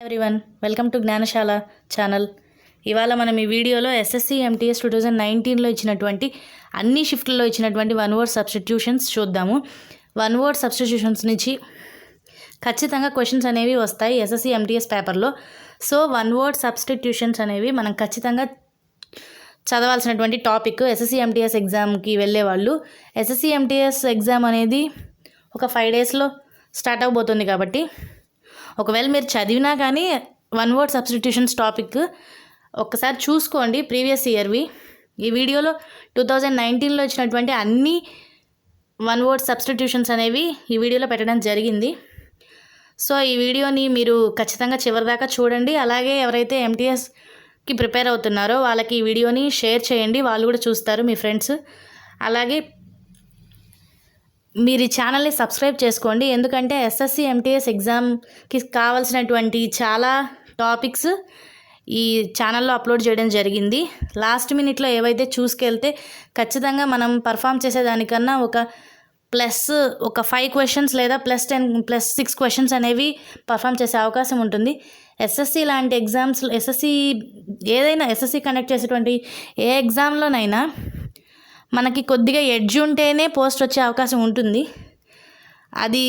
Everyone, welcome to Gnanasala channel. ఇవాళ మనం ఈ వీడియోలో ఎస్ఎస్సి ఎంటీఎస్ 2019లో ఇచ్చినటువంటి అన్ని షిఫ్ట్లలో ఇచ్చినటువంటి వన్ వర్డ్ సబ్స్టిట్యూషన్స్ చూద్దాము. వన్ వర్డ్ సబ్స్టిట్యూషన్స్ నుంచి ఖచ్చితంగా క్వశ్చన్స్ అనేవి వస్తాయి ఎస్ఎస్సి ఎంటీఎస్ పేపర్లో. సో వన్ వర్డ్ సబ్స్టిట్యూషన్స్ అనేవి మనం ఖచ్చితంగా చదవాల్సినటువంటి టాపిక్. ఎస్ఎస్సి ఎంటీఎస్ ఎగ్జామ్కి వెళ్ళే వాళ్ళు, ఎస్ఎస్సి ఎంటీఎస్ ఎగ్జామ్ అనేది ఒక 5 డేస్లో స్టార్ట్ అవబోతుంది కాబట్టి ఒకవేళ మీరు చదివినా కానీ వన్ వర్డ్ సబ్స్టిట్యూషన్స్ టాపిక్ ఒక్కసారి చూసుకోండి ప్రీవియస్ ఇయర్వి. ఈ వీడియోలో 2019లో ఇచ్చినటువంటి అన్ని వన్ వర్డ్ సబ్స్టిట్యూషన్స్ అనేవి ఈ వీడియోలో పెట్టడం జరిగింది. సో ఈ వీడియోని మీరు ఖచ్చితంగా చివరిదాకా చూడండి. అలాగే ఎవరైతే ఎంటీఎస్కి ప్రిపేర్ అవుతున్నారో వాళ్ళకి ఈ వీడియోని షేర్ చేయండి, వాళ్ళు కూడా చూస్తారు మీ ఫ్రెండ్స్. అలాగే మీరు ఈ ఛానల్ని సబ్స్క్రైబ్ చేసుకోండి, ఎందుకంటే ఎస్ఎస్సి ఎంటీఎస్ ఎగ్జామ్కి కావాల్సినటువంటి చాలా టాపిక్స్ ఈ ఛానల్లో అప్లోడ్ చేయడం జరిగింది. లాస్ట్ మినిట్లో ఏవైతే చూసుకెళ్తే ఖచ్చితంగా మనం పర్ఫామ్ చేసేదానికన్నా ఒక 5 క్వశ్చన్స్ లేదా +10 +6 క్వశ్చన్స్ అనేవి పర్ఫామ్ చేసే అవకాశం ఉంటుంది. ఎస్ఎస్సి లాంటి ఎగ్జామ్స్, ఎస్ఎస్సి కండక్ట్ చేసేటువంటి ఏ ఎగ్జామ్లోనైనా మనకి కొద్దిగా ఎడ్జ్ ఉంటేనే పోస్ట్ వచ్చే అవకాశం ఉంటుంది. అది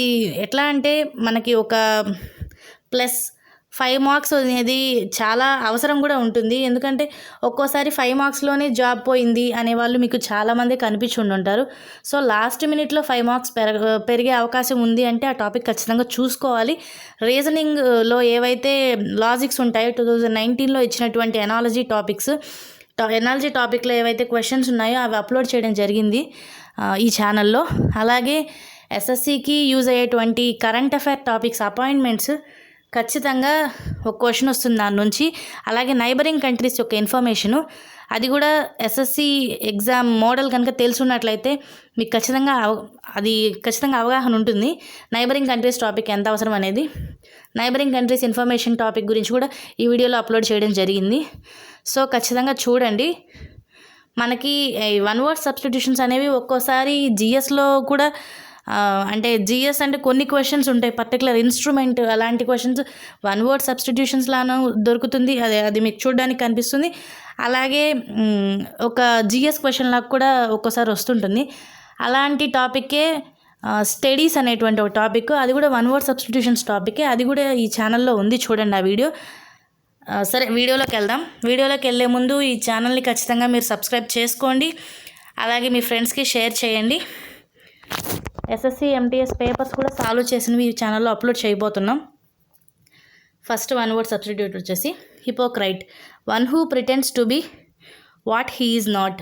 ఎట్లా అంటే మనకి ఒక +5 మార్క్స్ అనేది చాలా అవసరం కూడా ఉంటుంది. ఎందుకంటే ఒక్కోసారి 5 మార్క్స్లోనే జాబ్ పోయింది అనేవాళ్ళు మీకు చాలామంది కనిపించి ఉంటారు. సో లాస్ట్ మినిట్లో 5 మార్క్స్ పెరిగే అవకాశం ఉంది అంటే ఆ టాపిక్ ఖచ్చితంగా చూసుకోవాలి. రీజనింగ్లో ఏవైతే లాజిక్స్ ఉంటాయో 2019లో ఇచ్చినటువంటి ఎనాలజీ టాపిక్లో ఏవైతే క్వశ్చన్స్ ఉన్నాయో అవి అప్లోడ్ చేయడం జరిగింది ఈ ఛానల్లో. అలాగే ఎస్ఎస్సికి యూజ్ అయ్యేటువంటి కరెంట్ అఫైర్ టాపిక్స్, అపాయింట్మెంట్స్ ఖచ్చితంగా ఒక క్వశ్చన్ వస్తుంది దాని నుంచి. అలాగే నైబరింగ్ కంట్రీస్ యొక్క ఇన్ఫర్మేషను, అది కూడా ఎస్ఎస్సి ఎగ్జామ్ మోడల్ కనుక తెలుసున్నట్లయితే మీకు ఖచ్చితంగా అవగాహన ఉంటుంది నైబరింగ్ కంట్రీస్ టాపిక్ ఎంత అవసరం అనేది. నైబరింగ్ కంట్రీస్ ఇన్ఫర్మేషన్ టాపిక్ గురించి కూడా ఈ వీడియోలో అప్లోడ్ చేయడం జరిగింది. సో ఖచ్చితంగా చూడండి. మనకి వన్ వర్డ్ సబ్స్టిట్యూషన్స్ అనేవి ఒక్కోసారి జిఎస్లో కూడా అంటే జిఎస్ అంటే కొన్ని క్వశ్చన్స్ ఉంటాయి, పర్టికులర్ ఇన్స్ట్రుమెంట్ అలాంటి క్వశ్చన్స్ వన్ వర్డ్ సబ్స్టిట్యూషన్స్ లాను దొరుకుతుంది. అది మీకు చూడడానికి కనిపిస్తుంది. అలాగే ఒక జిఎస్ క్వశ్చన్ లాగా కూడా ఒక్కోసారి వస్తుంటుంది. అలాంటి టాపిక్కే స్టడీస్ అనేటువంటి ఒక టాపిక్, అది కూడా వన్ వర్డ్ సబ్స్టిట్యూషన్స్ టాపికే. అది కూడా ఈ ఛానల్లో ఉంది, చూడండి ఆ వీడియో. సరే వీడియోలోకి వెళ్దాం. వీడియోలోకి వెళ్ళే ముందు ఈ ఛానల్ని ఖచ్చితంగా మీరు సబ్స్క్రైబ్ చేసుకోండి, అలాగే మీ ఫ్రెండ్స్కి షేర్ చేయండి. ఎస్ఎస్సి ఎంటీఎస్ పేపర్స్ కూడా సాల్వ్ చేసినవి ఈ ఛానల్లో అప్లోడ్ చేయబోతున్నాం. ఫస్ట్ వన్ వర్డ్ సబ్స్టిట్యూట్ వచ్చేసి hypocrite, one who pretends to be what he is not.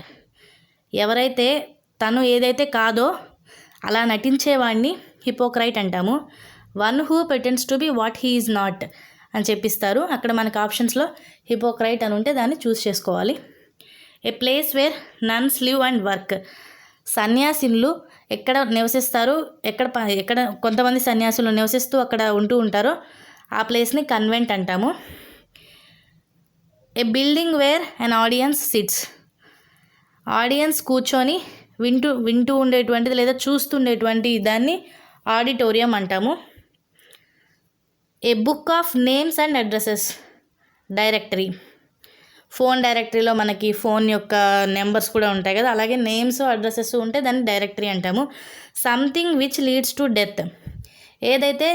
ఎవరైతే తను ఏదైతే కాదో అలా నటించేవాడిని హిపోక్రైట్ అంటాము. One who pretends to be what he is not అని చెప్పిస్తారు. అక్కడ మనకు ఆప్షన్స్లో హిపోక్రైట్ అని ఉంటే దాన్ని చూస్ చేసుకోవాలి. A place where nuns live and work, సన్యాసులు ఎక్కడ నివసిస్తారు, ఎక్కడ కొంతమంది సన్యాసులు నివసిస్తూ అక్కడ ఉంటూ ఉంటారో ఆ ప్లేస్ని కన్వెంట్ అంటాము. A building where an audience sits, audience కూర్చొని వింటూ ఉండేటువంటిది లేదా చూస్తుండేటువంటి దాన్ని ఆడిటోరియం అంటాము. A book of names and addresses, directory. Phone డైరెక్టరీలో మనకి ఫోన్ యొక్క నెంబర్స్ కూడా ఉంటాయి కదా, అలాగే నేమ్స్ అడ్రసెస్ ఉంటే దాన్ని డైరెక్టరీ అంటాము. Something which leads to death, ఏదైతే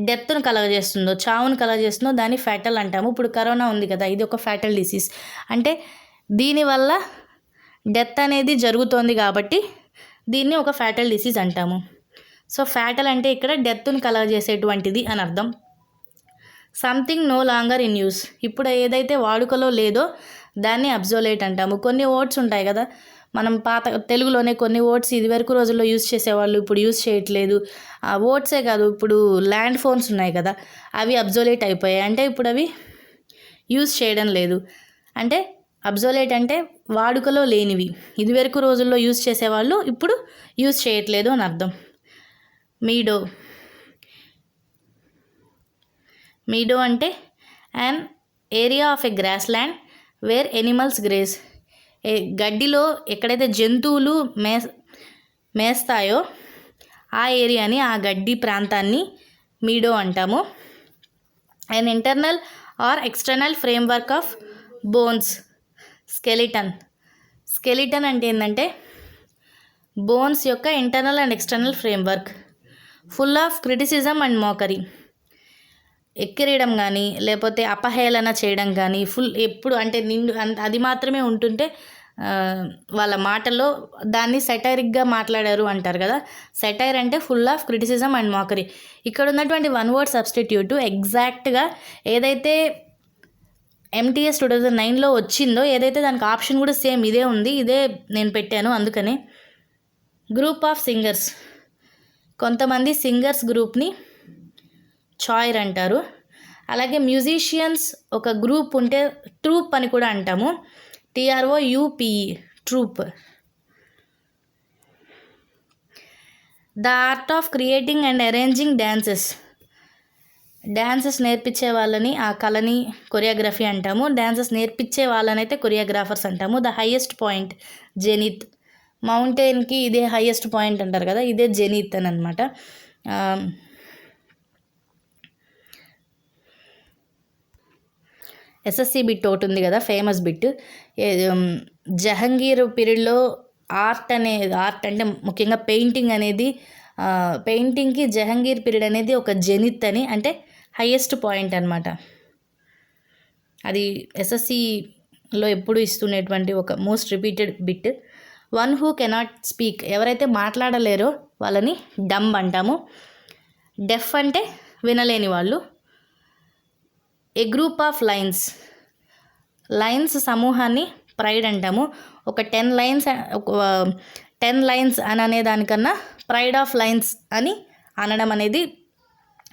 డెత్ను కలగజేస్తుందో, చావును కలగజేస్తుందో దాన్ని ఫ్యాటల్ అంటాము. ఇప్పుడు కరోనా ఉంది కదా, ఇది ఒక ఫ్యాటల్ డిసీజ్. అంటే దీనివల్ల డెత్ అనేది జరుగుతోంది కాబట్టి దీన్ని ఒక ఫ్యాటల్ డిసీజ్ అంటాము. సో ఫ్యాటల్ అంటే ఇక్కడ డెత్ను కలగజేసేటువంటిది అని అర్థం. Something no longer in use, ఇప్పుడు ఏదైతే వాడుకలో లేదో దాన్ని అబ్సోలేట్ అంటాము. కొన్ని వర్డ్స్ ఉంటాయి కదా, మనం పాత తెలుగులోనే కొన్ని వర్డ్స్ ఇదివరకు రోజుల్లో యూజ్ చేసేవాళ్ళు ఇప్పుడు యూజ్ చేయట్లేదు. ఆ వర్డ్సే కాదు, ఇప్పుడు ల్యాండ్ ఫోన్స్ ఉన్నాయి కదా, అవి అబ్సోలేట్ అయిపోయాయి. అంటే ఇప్పుడు అవి యూజ్ చేయడం లేదు. అంటే అబ్సోలేట్ అంటే వాడుకలో లేనివి, ఇదివరకు రోజుల్లో యూజ్ చేసేవాళ్ళు ఇప్పుడు యూజ్ చేయట్లేదు అని అర్థం. మీడో అంటే an area of a grassland where animals graze, గడ్డిలో ఎక్కడైతే జంతువులు మేస్తాయో ఆ ఏరియాని, ఆ గడ్డి ప్రాంతాన్ని మీడో అంటాము. an internal or external framework of bones. Skeleton అంటే ఏంటంటే బోన్స్ యొక్క internal and external framework, full of criticism and mockery. ఎక్కిరియడం కానీ లేకపోతే అపహేళన చేయడం కానీ ఎప్పుడు అంటే నిండు అది మాత్రమే ఉంటుంటే వాళ్ళ మాటల్లో దాన్ని సెటైరిక్గా మాట్లాడారు అంటారు కదా. సెటైర్ అంటే full of criticism and mockery. ఇక్కడ ఉన్నటువంటి వన్ వర్డ్ సబ్స్టిట్యూట్ ఎగ్జాక్ట్గా ఏదైతే MTS 2009లో వచ్చిందో ఏదైతే దానికి ఆప్షన్ కూడా సేమ్ ఇదే ఉంది, ఇదే నేను పెట్టాను. అందుకనే గ్రూప్ ఆఫ్ సింగర్స్, కొంతమంది సింగర్స్ గ్రూప్ని చాయిర్ అంటారు. అలాగే మ్యూజిషియన్స్ ఒక గ్రూప్ ఉంటే ట్రూప్ అని కూడా అంటాము. TROUPE, troupe. The art of creating and arranging dances నేర్పించే వాళ్ళని, ఆ కళని కొరియోగ్రఫీ అంటాము. డ్యాన్సెస్ నేర్పించే వాళ్ళనైతే కొరియోగ్రాఫర్స్ అంటాము. ద హైయెస్ట్ పాయింట్ జెనిత్, మౌంటైన్కి ఇదే హైయెస్ట్ పాయింట్ అంటారు కదా, ఇదే జెనిత్ అని అనమాట. SSC బిట్ ఒకటి ఉంది కదా, ఫేమస్ బిట్. జహంగీర్ పీరియడ్లో ఆర్ట్ అంటే ముఖ్యంగా పెయింటింగ్ అనేది, పెయింటింగ్కి జహంగీర్ పీరియడ్ అనేది ఒక జెనిత్ అని, అంటే హైయెస్ట్ పాయింట్ అనమాట. అది SSCలో ఎప్పుడు ఇస్తున్నటువంటి ఒక most repeated bit. One who cannot speak, ఎవరైతే మాట్లాడలేరో వాళ్ళని డంబ్ అంటాము. డెఫ్ అంటే వినలేని వాళ్ళు. ఏ గ్రూప్ ఆఫ్ లైన్స్ సమూహాన్ని ప్రైడ్ అంటాము. ఒక 10 లైన్స్ అని అనేదానికన్నా ప్రైడ్ ఆఫ్ లైన్స్ అని అనడం అనేది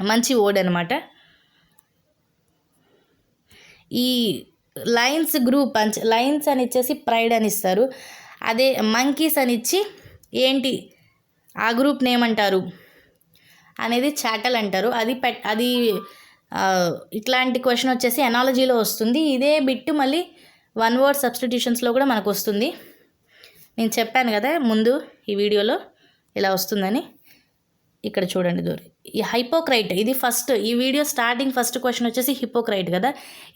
మంచి వర్డ్ అనమాట. ఈ లైన్స్ గ్రూప్ లైన్స్ అని ఇచ్చేసి ప్రైడ్ అని ఇస్తారు. అదే మంకీస్ అని ఇచ్చి ఏంటి ఆ గ్రూప్ నేమ్ అంటారు అనేది చాటల్ అంటారు. అది ఇట్లాంటి క్వశ్చన్ వచ్చేసి ఎనాలజీలో వస్తుంది. ఇదే బిట్ మళ్ళీ వన్ వర్డ్ సబ్స్టిట్యూషన్స్లో కూడా మనకు వస్తుంది. నేను చెప్పాను కదా ముందు ఈ వీడియోలో ఇలా వస్తుందని. ఇక్కడ చూడండి దూరి, ఈ హైపోక్రైట్, ఇది ఫస్ట్ ఈ వీడియో స్టార్టింగ్ ఫస్ట్ క్వశ్చన్ వచ్చేసి హిపోక్రైట్ కదా.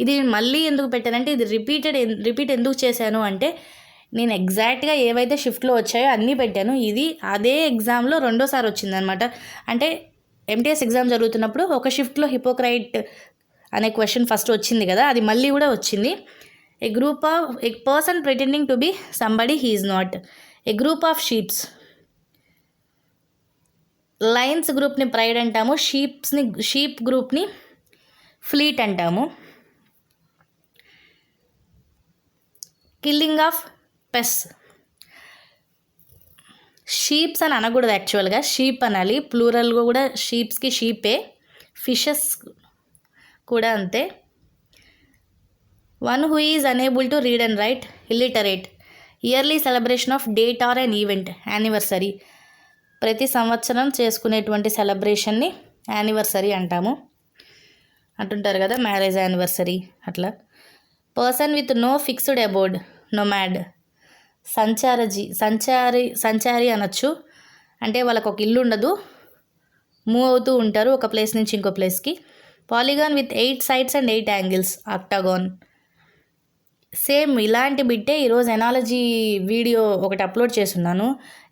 ఇది మళ్ళీ ఎందుకు పెట్టానంటే, ఇది రిపీట్ ఎందుకు చేశాను అంటే, నేను ఎగ్జాక్ట్గా ఏవైతే షిఫ్ట్లో వచ్చాయో అన్నీ పెట్టాను. ఇది అదే ఎగ్జామ్లో రెండోసారి వచ్చిందనమాట. అంటే MTS ఎగ్జామ్ జరుగుతున్నప్పుడు ఒక షిఫ్ట్లో హిపోక్రైట్ అనే క్వశ్చన్ ఫస్ట్ వచ్చింది కదా, అది మళ్ళీ కూడా వచ్చింది. A person pretending to be somebody he is not. A group of lions గ్రూప్ని ప్రైడ్ అంటాము. షీప్ గ్రూప్ని ఫ్లీట్ అంటాము. కిల్లింగ్ ఆఫ్ పెస్, షీప్స్ అని అనకూడదు యాక్చువల్గా, షీప్ అనాలి. ప్లూరల్గా కూడా షీప్స్కి షీపే, ఫిషెస్ కూడా అంతే. One who is unable to read and write, illiterate. Yearly celebration of date or an event, anniversary. ప్రతి సంవత్సరం చేసుకునేటువంటి సెలబ్రేషన్ని యానివర్సరీ అంటాము. అంటుంటారు కదా, మ్యారేజ్ యానివర్సరీ అట్లా. Person with no fixed abode, nomad. సంచారి అనొచ్చు. అంటే వాళ్ళకు ఒక ఇల్లు ఉండదు, మూవ్ అవుతూ ఉంటారు ఒక ప్లేస్ నుంచి ఇంకో ప్లేస్కి. Polygon with 8 sides and 8 angles, ఆక్టాగాన్. Same ఇలాంటి బిట్టే ఈరోజు ఎనాలజీ వీడియో ఒకటి అప్లోడ్ చేస్తున్నాను.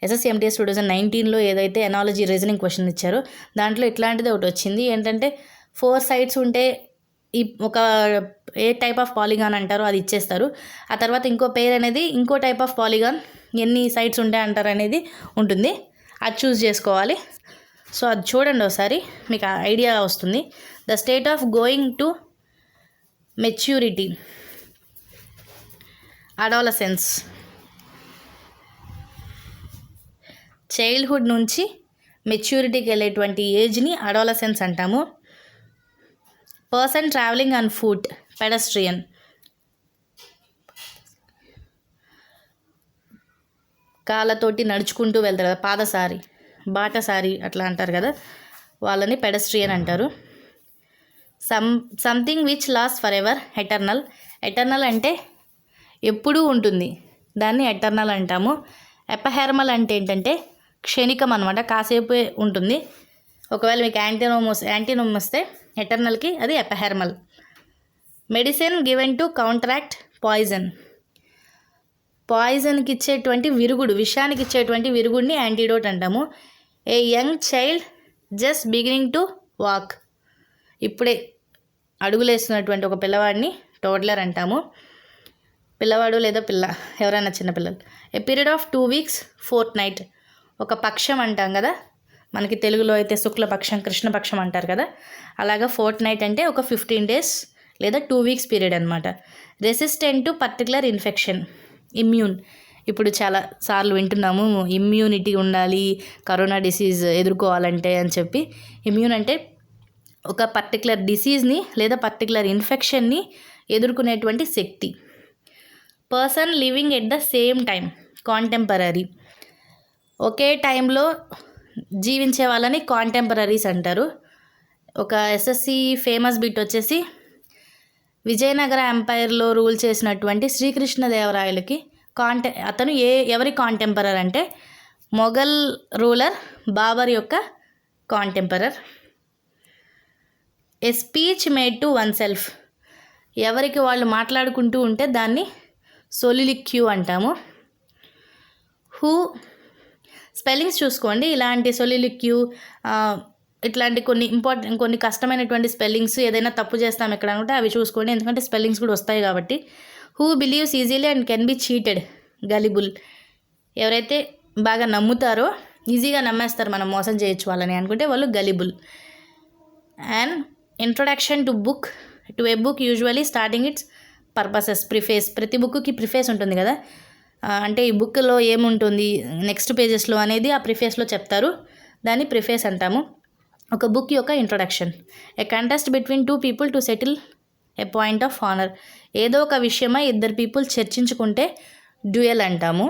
SSC MTS 2019లో ఏదైతే ఎనాలజీ రీజనింగ్ క్వశ్చన్ ఇచ్చారో దాంట్లో ఇట్లాంటిది ఒకటి వచ్చింది. ఏంటంటే 4 sides ఉంటే ఒక ఏ టైప్ ఆఫ్ పాలిగాన్ అంటారో అది ఇచ్చేస్తారు. ఆ తర్వాత ఇంకో పేరు అనేది ఇంకో టైప్ ఆఫ్ పాలిగాన్ ఎన్ని సైడ్స్ ఉంటాయి అంటారు అనేది ఉంటుంది, అది చూస్ చేసుకోవాలి. సో అది చూడండి ఒకసారి, మీకు ఐడియా వస్తుంది. The state of going to maturity, adolescence. Childhood నుంచి మెచ్యూరిటీకి వెళ్ళేటువంటి ఏజ్ని అడాలసెన్స్ అంటాము. Person travelling on foot, pedestrian. కాళ్ళతోటి నడుచుకుంటూ వెళ్తారు కదా, పాదసారి, బాటసారి అట్లా అంటారు కదా, వాళ్ళని పెడస్ట్రియన్ అంటారు. Something which last for ever, eternal. Eternal అంటే ఎప్పుడూ ఉంటుంది, దాన్ని ఎటర్నల్ అంటాము. ఎపహెర్మల్ అంటే ఏంటంటే క్షణికం అనమాట, కాసేపే ఉంటుంది. ఒకవేళ మీకు యాంటీనోమ్ వస్తే ఎటర్నల్కి అది ephemeral. Medicine given to counteract poison. పాయిజన్కి ఇచ్చేటువంటి విరుగుడు, విషానికి ఇచ్చేటువంటి విరుగుడిని యాంటీడోట్ అంటాము. A young child just beginning to walk. ఇప్పుడే అడుగులేస్తున్నటువంటి ఒక పిల్లవాడిని టోడ్లర్ అంటాము. పిల్లవాడు లేదా పిల్ల, ఎవరైనా చిన్నపిల్లలు. A period of 2 weeks, Fortnite. ఒక పక్షం అంటాం కదా, మనకి తెలుగులో అయితే శుక్లపక్షం, కృష్ణపక్షం అంటారు కదా, అలాగా ఫోర్ట్నైట్ అంటే ఒక 15 days లేదా 2 weeks పీరియడ్ అనమాట. Resistant to particular infection. Immune. ఇప్పుడు చాలా సార్లు వింటున్నాము ఇమ్యూనిటీ ఉండాలి కరోనా డిసీజ్ ఎదుర్కోవాలంటే అని చెప్పి. ఇమ్యూన్ అంటే ఒక పర్టికులర్ డిసీజ్ని లేదా పర్టికులర్ ఇన్ఫెక్షన్ని ఎదుర్కొనేటువంటి శక్తి. Person living at the same time. Contemporary. ఒకే టైంలో జీవించే వాళ్ళని కాంటెంపరీస్ అంటారు. ఒక ఎస్ఎస్సి ఫేమస్ బిట్ వచ్చేసి విజయనగర ఎంపైర్లో రూల్ చేసినటువంటి శ్రీకృష్ణదేవరాయలకి అతను ఎవరి కాంటెంపరర్ అంటే మొఘల్ రూలర్ బాబర్ యొక్క contemporary. A speech made to oneself. ఎవరికి వాళ్ళు మాట్లాడుకుంటూ ఉంటే దాన్ని సొలిలిక్యూ అంటాము. హూ. స్పెల్లింగ్స్ చూసుకోండి. ఇలాంటి సొలిలిక్యూ, ఇట్లాంటి కొన్ని కష్టమైనటువంటి స్పెల్లింగ్స్ ఏదైనా తప్పు చేస్తాం ఎక్కడ అనుకుంటే అవి చూసుకోండి, ఎందుకంటే స్పెల్లింగ్స్ కూడా వస్తాయి కాబట్టి. Who believes easily and can be cheated. Gullible. ఎవరైతే బాగా నమ్ముతారో, ఈజీగా నమ్మేస్తారు మనం మోసం చేయొచ్చు వాళ్ళని అనుకుంటే వాళ్ళు gullible. And introduction to A book usually starting it's purposes. Preface. ప్రతి బుక్కి ప్రిఫేస్ ఉంటుంది కదా, అంటే ఈ బుక్లో ఏముంటుంది నెక్స్ట్ పేజెస్లో అనేది ఆ ప్రిఫేస్లో చెప్తారు, దాన్ని ప్రిఫేస్ అంటాము. ఒక బుక్ యొక్క introduction. A contest between 2 people to settle a point of honour. ఏదో ఒక విషయమై 2 people చర్చించుకుంటే డ్యూయల్ అంటాము.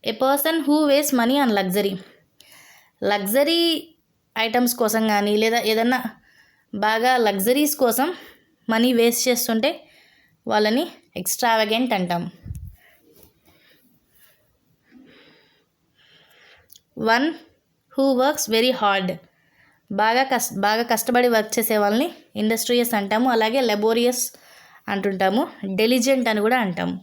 A person who waste money on luxury. Luxury items కోసం కానీ లేదా ఏదన్నా బాగా లగ్జరీస్ కోసం మనీ వేస్ట్ చేస్తుంటే వాళ్ళని ఎక్స్ట్రావగెంట్ అంటాం. One who works very hard. బాగా కష్టపడి వర్క్ చేసే వాళ్ళని ఇండస్ట్రియస్ అంటాము. అలాగే లెబోరియస్ అంటుంటాము. డెలిజెంట్ అని కూడా అంటాము.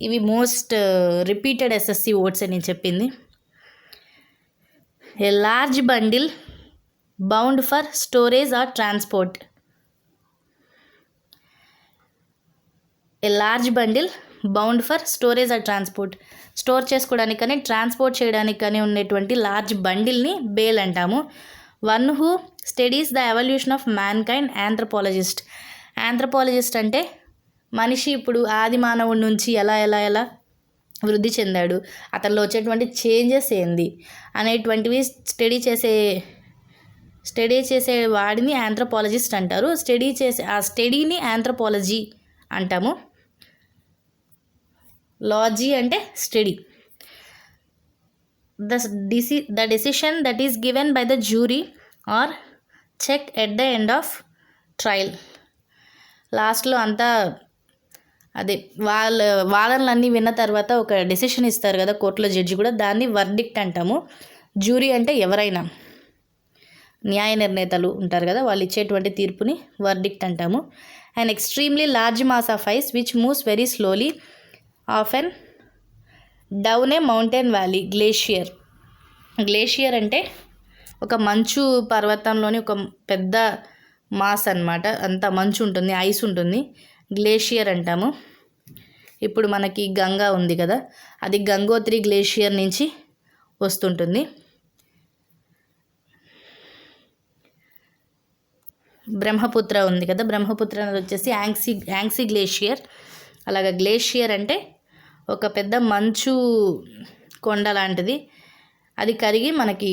ఇవి మోస్ట్ రిపీటెడ్ ఎస్ఎస్సి వర్డ్స్ అని నేను చెప్పింది. A large bundle bound for storage are transport. A large bundle bound for storage are transport. Store చేసుకోవడానికి కానీ ట్రాన్స్పోర్ట్ చేయడానికి కానీ ఉండేటువంటి లార్జ్ బండిల్ని బేల్ అంటాము. One who studies the evolution of man kind. Anthropologist. Anthropologist అంటే మనిషి ఇప్పుడు ఆది మానవుడి నుంచి ఎలా వృద్ధి చెందాడు, అతనిలో వచ్చేటువంటి చేంజెస్ ఏంది అనేటువంటివి స్టడీ చేసే వాడిని ఆంథ్రపాలజిస్ట్ అంటారు. ఆ స్టడీని ఆంథ్రపాలజీ అంటాము. లాజీ అంటే study. The decision that is given by the jury or check at the end of trial. లాస్ట్లో అంతా అదే వాదనలన్నీ విన్న తర్వాత ఒక డెసిషన్ ఇస్తారు కదా కోర్టులో జడ్జి కూడా, దాన్ని వర్డిక్ట్ అంటాము. జ్యూరీ అంటే ఎవరైనా న్యాయ నిర్ణేతలు ఉంటారు కదా, వాళ్ళు ఇచ్చేటువంటి తీర్పుని వర్డిక్ట్ అంటాము. And extremely large mass of ice which moves very slowly often down a mountain valley. Glacier. Glacier అంటే ఒక మంచు పర్వతంలోని ఒక పెద్ద మాస్ అన్నమాట, అంత మంచు ఉంటుంది, ఐస్ ఉంటుంది, గ్లేషియర్ అంటాము. ఇప్పుడు మనకి గంగా ఉంది కదా, అది గంగోత్రి గ్లేషియర్ నుంచి వస్తుంటుంది. బ్రహ్మపుత్ర ఉంది కదా, బ్రహ్మపుత్ర అనేది వచ్చేసి యాంగ్సీ గ్లేషియర్. అలాగా గ్లేషియర్ అంటే ఒక పెద్ద మంచు కొండ లాంటిది, అది కరిగి మనకి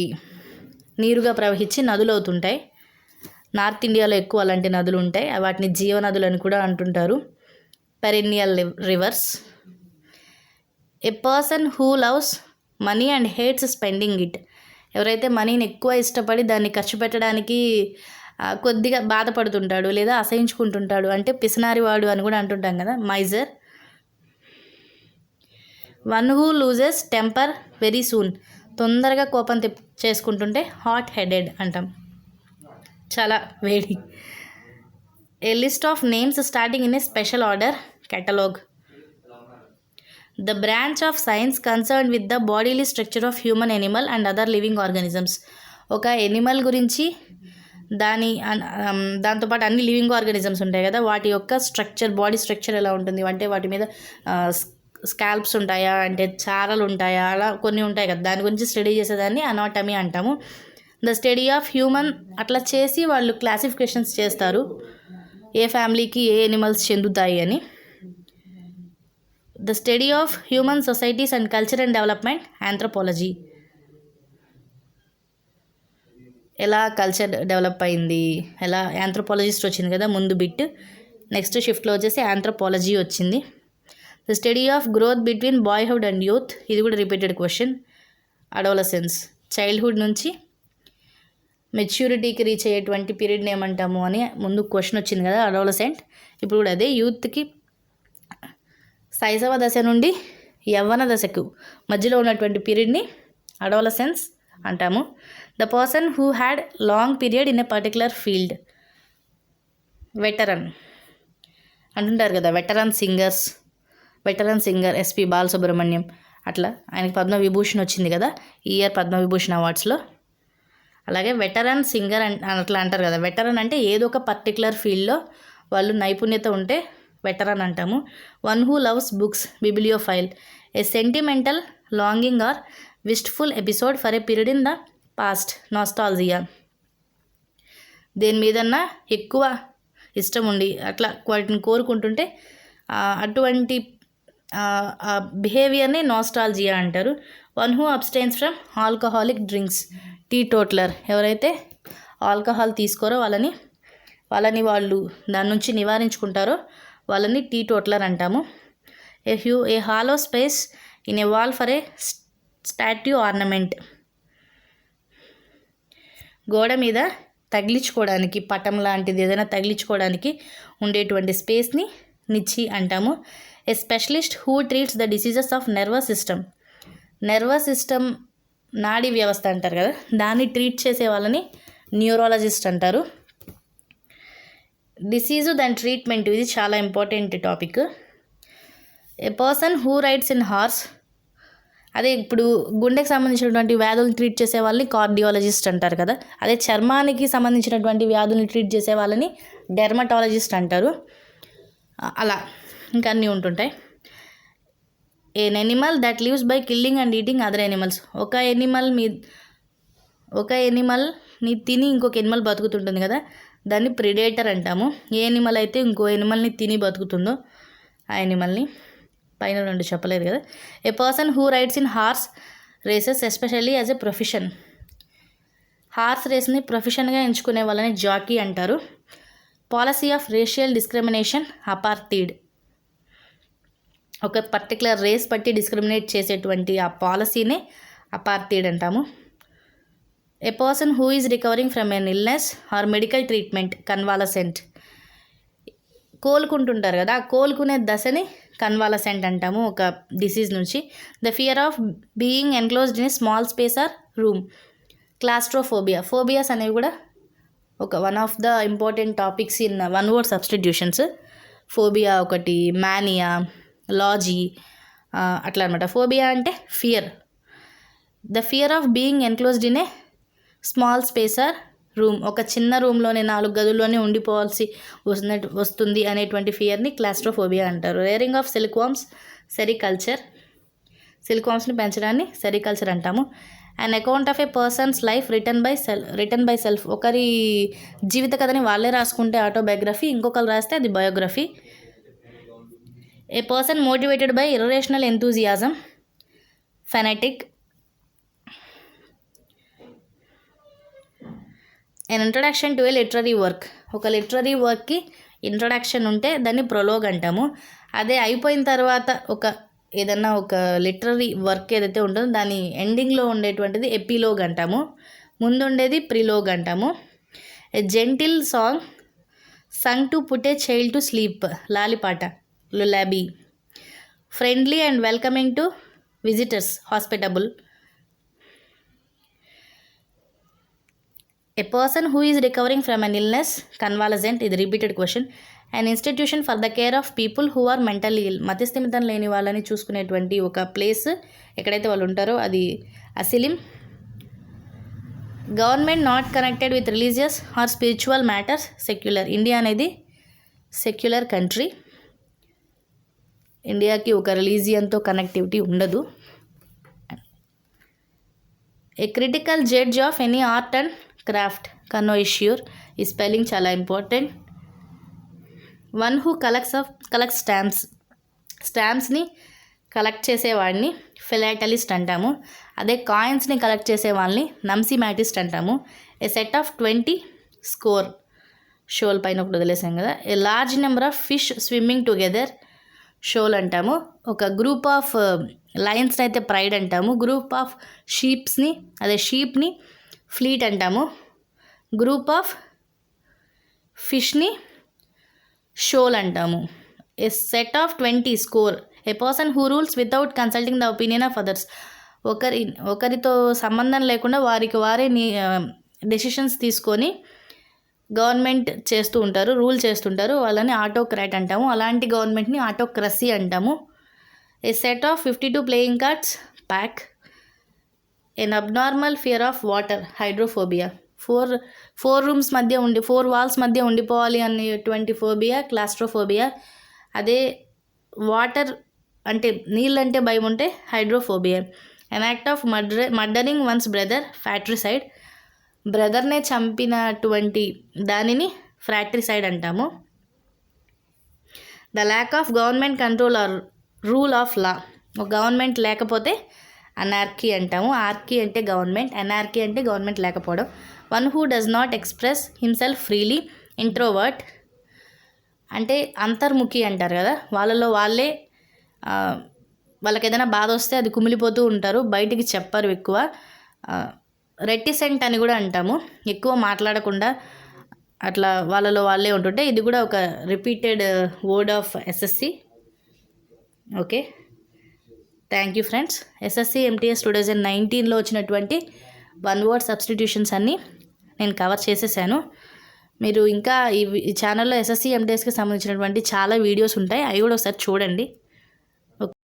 నీరుగా ప్రవహించి నదులు అవుతుంటాయి. నార్త్ ఇండియాలో ఎక్కువ అలాంటి నదులు ఉంటాయి, వాటిని జీవనదులు అని కూడా అంటుంటారు. Perennial rivers. A person who loves money and hates spending it. ఎవరైతే మనీని ఎక్కువ ఇష్టపడి దాన్ని ఖర్చు పెట్టడానికి కొద్దిగా బాధపడుతుంటాడు లేదా అసహించుకుంటుంటాడు అంటే పిసినారివాడు అని కూడా అంటుంటాం కదా, miser. One who loses temper very soon. తొందరగా కోపం చేసుకుంటుంటే హాట్ హెడెడ్ అంటాం, చాలా వేడి. A list of names starting in a special order, catalogue. The branch of science concern with the bodily structure of human animal and other living organisms. ఒక animal గురించి దాంతోపాటు అన్ని లివింగ్ ఆర్గానిజమ్స్ ఉంటాయి కదా, వాటి యొక్క స్ట్రక్చర్, బాడీ స్ట్రక్చర్ ఎలా ఉంటుంది అంటే వాటి మీద స్కాల్ప్స్ ఉంటాయా అంటే చారలు ఉంటాయా, అలా కొన్ని ఉంటాయి కదా, దాని గురించి స్టడీ చేసేదాన్ని అనాటమీ అంటాము. ద స్టడీ ఆఫ్ హ్యూమన్, అట్లా చేసి వాళ్ళు క్లాసిఫికేషన్స్ చేస్తారు ఏ ఫ్యామిలీకి ఏ ఎనిమల్స్ చెందుతాయి అని. The study of human societies and culture and development, anthropology. ఎలా కల్చర్ డెవలప్ అయింది, ఎలా ఆంథ్రోపాలజిస్ట్ వచ్చింది కదా ముందు బిట్, నెక్స్ట్ షిఫ్ట్లో వచ్చేసి ఆంథ్రోపాలజీ వచ్చింది. The study of growth between boyhood and youth, ఇది కూడా రిపీటెడ్ క్వశ్చన్. అడోలసెన్స్, చైల్డ్హుడ్ నుంచి మెచ్యూరిటీకి రీచ్ అయ్యేటువంటి పీరియడ్ని ఏమంటాము అని ముందు క్వశ్చన్ వచ్చింది కదా, అడోలసెంట్. ఇప్పుడు కూడా అదే, యూత్కి శైశవ దశ నుండి యవ్వన దశకు మధ్యలో ఉన్నటువంటి పీరియడ్ని అడోలసెన్స్ అంటాము. The person who had long period in a particular field, veteran అంటుంటారు కదా, వెటరన్ సింగర్ ఎస్పి బాలసుబ్రహ్మణ్యం, అట్లా ఆయనకి పద్మవిభూషణ్ వచ్చింది కదా ఈ ఇయర్ పద్మవిభూషణ్ అవార్డ్స్లో. అలాగే వెటరన్ సింగర్ అట్లా అంటారు కదా, వెటరన్ అంటే ఏదో ఒక పర్టికులర్ ఫీల్డ్లో వాళ్ళు నైపుణ్యత ఉంటే వెటరన్ అంటాము. One who loves books, bibliophile. A sentimental longing or wistful episode for a period in the past, nostalgia. దేని మీదన్నా ఎక్కువ ఇష్టం ఉండి అట్లా వాటిని కోరుకుంటుంటే అటువంటి బిహేవియర్ని నాస్టాల్జియా అంటారు. One who abstains from alcoholic drinks, teetotaller. ఎవరైతే ఆల్కహాల్ తీసుకోరో వాళ్ళని వాళ్ళు దాని నుంచి నివారించుకుంటారో వాళ్ళని టీటోట్లర్ అంటాము. A hollow space in a wall for a statue ornament. గోడ మీద తగిలించుకోవడానికి, పటం లాంటిది ఏదైనా తగిలించుకోవడానికి ఉండేటువంటి స్పేస్ని నిచ్చి అంటాము. A specialist who treats the diseases of nervous system, నాడీ వ్యవస్థ అంటారు కదా, దాన్ని ట్రీట్ చేసే వాళ్ళని న్యూరాలజిస్ట్ అంటారు. డిసీజు దాని ట్రీట్మెంట్, ఇది చాలా important topic. A person who rides in horse, అదే ఇప్పుడు గుండెకి సంబంధించినటువంటి వ్యాధులను ట్రీట్ చేసే వాళ్ళని కార్డియాలజిస్ట్ అంటారు కదా, అదే చర్మానికి సంబంధించినటువంటి వ్యాధుల్ని ట్రీట్ చేసే వాళ్ళని డెర్మటాలజిస్ట్ అంటారు. అలా ఇంకా అన్నీ ఉంటుంటాయి. An animal that lives by killing and eating other animals. ఒక ఎనిమల్ని తిని ఇంకొక ఎనిమల్ బతుకుతుంటుంది కదా, దాన్ని ప్రిడేటర్ అంటాము. ఏ ఎనిమల్ అయితే ఇంకో ఎనిమల్ని తిని బతుకుతుందో ఆ ఎనిమల్ని. పైన రెండు చెప్పలేదు కదా. A person who rides in horse races especially as a profession. Horse రేస్ని ప్రొఫెషన్గా ఎంచుకునే వాళ్ళని జాకీ అంటారు. Policy of racial discrimination, apartheid. ఒక పర్టికులర్ రేస్ బట్టి డిస్క్రిమినేట్ చేసేటువంటి ఆ పాలసీనే అపార్థీడ్ అంటాము. A person who is recovering from an illness or medical treatment, convalescent. కోలుకుంటుంటారు కదా, ఆ కోలుకునే దశని కన్వాలసెంట్ అంటాము ఒక డిసీజ్ నుంచి. The fear of being enclosed in a small space or room, claustrophobia. Phobias అనేవి కూడా one of the important topics in one word substitutions. Phobia ఒకటి, మానియా, లాజీ, అట్లా అనమాట. ఫోబియా అంటే fear. The fear of being enclosed in a small space or room, ఒక చిన్న రూమ్లోనే 4 గదుల్లోనే ఉండిపోవాల్సి వస్తుంది అనేటువంటి ఫియర్ని క్లాస్ట్రోఫోబియా అంటారు. Rearing of silkworms, sericulture. సిల్క్వామ్స్ని పెంచడాన్ని సెరికల్చర్ అంటాము. An account of a person's life written by self. ఒకరి జీవిత కథని వాళ్ళే రాసుకుంటే ఆటోబయోగ్రఫీ, ఇంకొకరు రాస్తే అది biography. A person motivated by irrational enthusiasm, fanatic. an introduction to a literary work. ఒక లిటరరీ వర్క్కి ఇంట్రొడక్షన్ ఉంటే దాన్ని ప్రొలోగ్ అంటాము. అదే అయిపోయిన తర్వాత ఏదన్నా ఒక లిటరరీ వర్క్ ఏదైతే ఉంటుందో దాని ఎండింగ్లో ఉండేటువంటిది ఎపిలోగ్ అంటాము. ముందుండేది ప్రిలోగ్ అంటాము. A gentle song sung to put a child to sleep, లాలిపాట, lullaby. Friendly and welcoming to visitors, hospitable. A person who is recovering from an illness, convalescent, ఇది repeated question. an institution for the care of people who are mentally ill. మతిస్థిమితం లేని వాళ్ళని చూసుకునేటువంటి ఒక place ఎక్కడైతే వాళ్ళు ఉంటారో అది asylum. Government not connected with religious or spiritual matters, secular. India అనేది సెక్యులర్ కంట్రీ. ఇండియాకి ఒక రిలీజియన్తో కనెక్టివిటీ ఉండదు. A critical judge of any art and craft, connoisseur. ఈ స్పెల్లింగ్ చాలా ఇంపార్టెంట్. వన్ హూ కలెక్ట్ స్టాంప్స్ని కలెక్ట్ చేసేవాడిని ఫిలాటలిస్ట్ అంటాము. అదే కాయిన్స్ని కలెక్ట్ చేసే వాళ్ళని నమ్సిమాటిస్ట్ అంటాము. A set of 20 score, shoal పైన ఒకటి వదిలేసాం కదా. A large number of fish swimming together, shoal అంటాము. ఒక గ్రూప్ ఆఫ్ లయన్స్ని అయితే ప్రైడ్ అంటాము. గ్రూప్ ఆఫ్ షీప్ని ఫ్లీట్ అంటాము. గ్రూప్ ఆఫ్ ఫిష్ని షోల్ అంటాము. A set of 20 score, a person who rules without consulting the opinion of others. ఒకరితో సంబంధం లేకుండా వారికి వారే డెసిషన్స్ తీసుకొని గవర్నమెంట్ చేస్తూ ఉంటారు, రూల్ చేస్తుంటారు. వాళ్ళని ఆటోక్రాట్ అంటాము. అలాంటి గవర్నమెంట్ని ఆటోక్రసీ అంటాము. A set of 52 playing cards, pack. An abnormal fear of water, hydrophobia. Four walls మధ్య ఉండిపోవాలి అనేటువంటి ఫోబియా క్లాస్ట్రోఫోబియా. అదే వాటర్ అంటే నీళ్ళంటే భయం ఉంటే hydrophobia. An act of murdering one's brother, fratricide. బ్రదర్నే చంపినటువంటి దానిని ఫ్రాట్రిసైడ్ అంటాము. The lack of government control or rule of law. ఒక గవర్నమెంట్ లేకపోతే అనార్కీ అంటాము. ఆర్కీ అంటే గవర్నమెంట్, అనార్కీ అంటే గవర్నమెంట్ లేకపోవడం. One who does not express himself freely, introvert. అంటే అంతర్ముఖి అంటారు కదా, వాళ్ళలో వాళ్ళే వాళ్ళకి ఏదైనా బాధ వస్తే అది కుమిలిపోతూ ఉంటారు, బయటికి చెప్పరు ఎక్కువ. రెటిసెంట్ అని కూడా అంటాము, ఎక్కువ మాట్లాడకుండా అట్లా వాళ్ళలో వాళ్ళే ఉంటుంటే. ఇది కూడా ఒక repeated word of SSC. Okay, thank you friends. SSC MTS 2019లో వచ్చినటువంటి 1 word సబ్స్టిట్యూషన్స్ అన్నీ నేను కవర్ చేసేసాను. మీరు ఇంకా ఈ ఛానల్లో ఎస్ఎస్సి ఎంటీఎస్కి సంబంధించినటువంటి చాలా వీడియోస్ ఉంటాయి, అవి కూడా ఒకసారి చూడండి.